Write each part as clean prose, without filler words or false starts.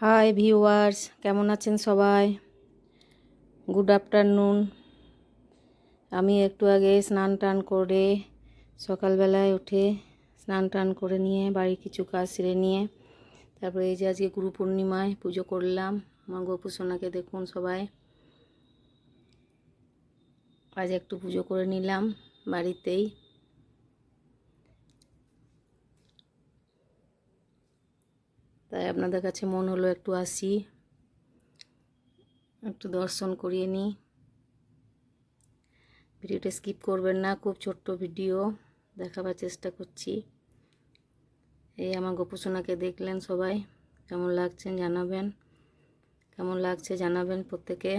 Hi viewers, কেমন আছেন সবাই? Good afternoon. আমি একটু আগে স্নান টান করে সকালবেলায় উঠে স্নান টান করে নিয়ে বাড়ির কিছু কাজ সেরে নিয়ে তারপরে এই যে আজকে গুরু পূর্ণিমায় পুজো করলাম। আমার গোপু সোনাকে দেখুন সবাই, আজ একটু পুজো করে নিলাম বাড়িতেই। তাই আপনাদের কাছে মন হলো একটু আসি, একটু দর্শন করিয়ে নিই। ভিডিওটা স্কিপ করবেন না, খুব ছোট্ট ভিডিও দেখাবার চেষ্টা করছি। এই আমার গোপু সোনাকে দেখলেন সবাই, কেমন লাগছেন জানাবেন, কেমন লাগছে জানাবেন প্রত্যেকে।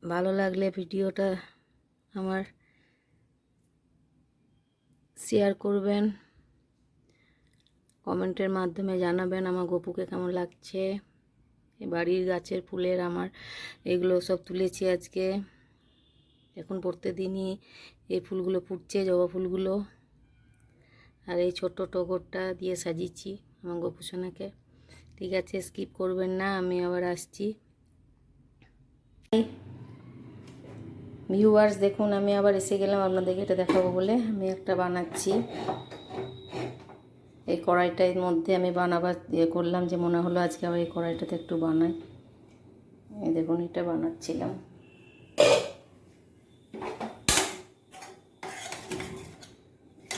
ভালো লাগলে ভিডিওটা আমার শেয়ার করবেন, কমেন্টের মাধ্যমে জানাবেন আমার গপুকে কেমন লাগছে। বাড়ির গাছের ফুলের আমার এগুলো সব তুলেছি আজকে। এখন প্রত্যেকদিনই এই ফুলগুলো ফুটছে, জবা ফুলগুলো। আর এই ছোট্ট টগরটা দিয়ে সাজিয়েছি আমার গপু সোনাকে। ঠিক আছে, স্কিপ করবেন না, আমি আবার আসছি। ভিউয়ার্স দেখুন, আমি আবার এসে গেলাম আপনাদেরকে এটা দেখাবো বলে। আমি একটা বানাচ্ছি, এই কড়াইটার মধ্যে আমি বানাবার করলাম যে মনে হলো আজকে আবার এই কড়াইটাতে একটু বানাই। এই দেখুন, এটা বানাচ্ছিলাম।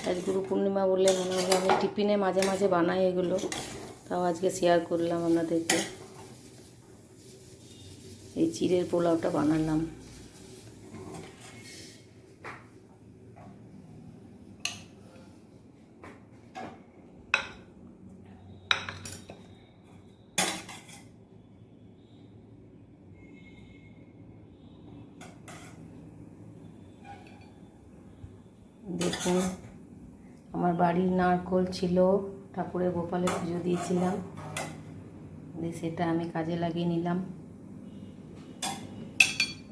আজ গুরু পূর্ণিমা বলে মনে হলো আমি টিফিনে মাঝে মাঝে বানাই এগুলো, তাও আজকে শেয়ার করলাম আপনাদেরকে। এই চিড়ের পোলাওটা বানালাম। দেখুন, আমার বাড়ির নারকোল ছিল, ঠাকুরের গোপালে পুজো দিয়েছিলাম, সেটা আমি কাজে লাগিয়ে নিলাম।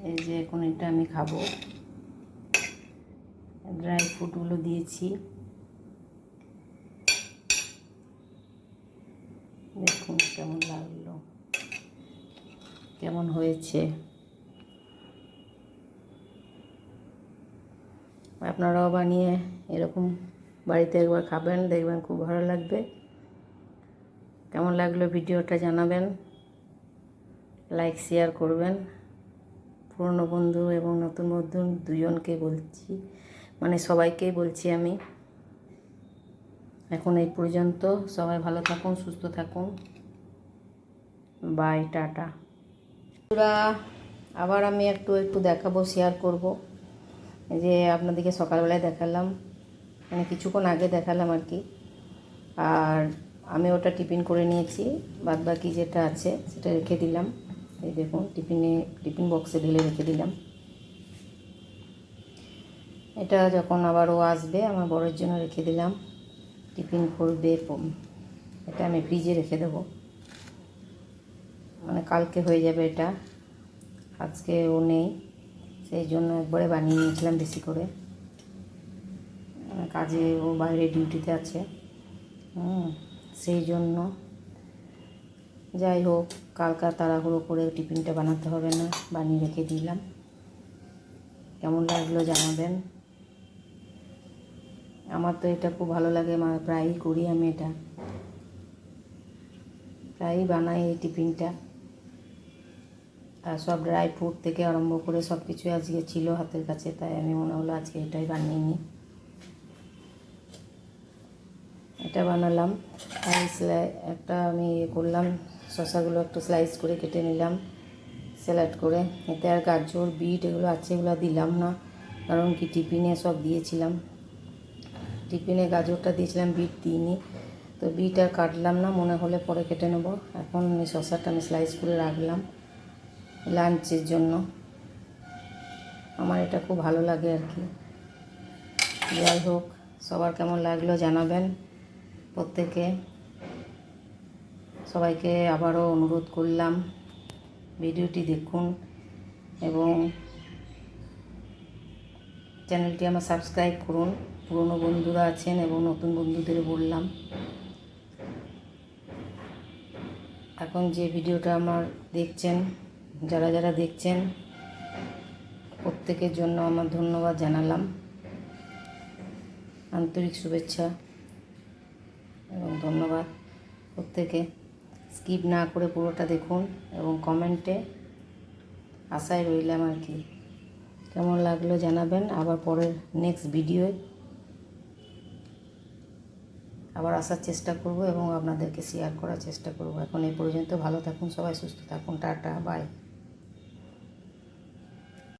এই যে এখন এটা আমি খাবো। ড্রাই ফ্রুটগুলো দিয়েছি, দেখুন কেমন লাগলো, কেমন হয়েছে। আপনারাও বানিয়ে এরকম বাড়িতে একবার খাবেন, দেখবেন খুব ভালো লাগবে। কেমন লাগলো ভিডিওটা জানাবেন, লাইক শেয়ার করবেন। পুরনো বন্ধু এবং নতুন বন্ধু দুজনকে বলছি, মানে সবাইকেই বলছি আমি। এখন এই পর্যন্ত, সবাই ভালো থাকুন, সুস্থ থাকুন। Bye, tata. আবার আমি একটু দেখাবো, শেয়ার করব। এই যে আপনাদেরকে সকালবেলায় দেখালাম, মানে কিছুক্ষণ আগে দেখালাম আর কি। আর আমি ওটা টিফিন করে নিয়েছি, বাদ বাকি যেটা আছে সেটা রেখে দিলাম। এই দেখুন, টিফিন বক্সে ঢেলে রেখে দিলাম। এটা যখন আবার ও আসবে আমার বড়ের জন্য রেখে দিলাম, টিফিন করবে। এটা আমি ফ্রিজে রেখে দেবো, মানে কালকে হয়ে যাবে এটা। আজকে ও নেই, সেই জন্য একবারে বানিয়ে নিয়েছিলাম বেশি করে। কাজে ও বাইরে ডিউটিতে আছে, সেই জন্য। যাই হোক, কালকা তাড়াহুড়ো করে টিফিনটা বানাতে হবে না, বানিয়ে রেখে দিলাম। কেমন লাগলো জানাবেন। আমার তো এটা খুব ভালো লাগে, প্রায়ই করি আমি এটা, প্রায়ই বানাই এই টিফিনটা। আর সব ড্রাই ফ্রুট থেকে আরম্ভ করে সব কিছু আজকে ছিল হাতের কাছে, তাই আমি মনে হলো আজকে এটাই বানিয়ে নিই। এটা বানালাম। আর একটা আমি করলাম, শসাগুলো একটু স্লাইস করে কেটে নিলাম, স্যালাড করে। এতে আর গাজর বিট এগুলো আছে, এগুলো দিলাম না, কারণ কি টিফিনে সব দিয়েছিলাম। টিফিনে গাজরটা দিয়েছিলাম, বিট দিইনি, তো বিট আর কাটলাম না, মনে হলে পরে কেটে নেব। এখন এই শসাটা আমি স্লাইস করে রাখলাম লাঞ্চের জন্য। আমার এটা খুব ভালো লাগে আর কি। যাই হোক, সবার কেমন লাগলো জানাবেন প্রত্যেকে। সবাইকে আবারও অনুরোধ করলাম ভিডিওটি দেখুন এবং চ্যানেলটি আমার সাবস্ক্রাইব করুন। পুরনো বন্ধুরা আছেন এবং নতুন বন্ধুদের বললাম এখন যে ভিডিওটা আমার দেখছেন, যারা যারা দেখছেন প্রত্যেকের জন্য আমার ধন্যবাদ জানালাম, আন্তরিক শুভেচ্ছা এবং ধন্যবাদ। প্রত্যেকে স্কিপ না করে পুরোটা দেখুন এবং কমেন্টে আশায় রইলাম আর কি, কেমন লাগলো জানাবেন। আবার পরের নেক্সট ভিডিওয় আবার আসার চেষ্টা করব এবং আপনাদেরকে শেয়ার করার চেষ্টা করব। এখন এই পর্যন্ত, ভালো থাকুন সবাই, সুস্থ থাকুন, টাটা বাই।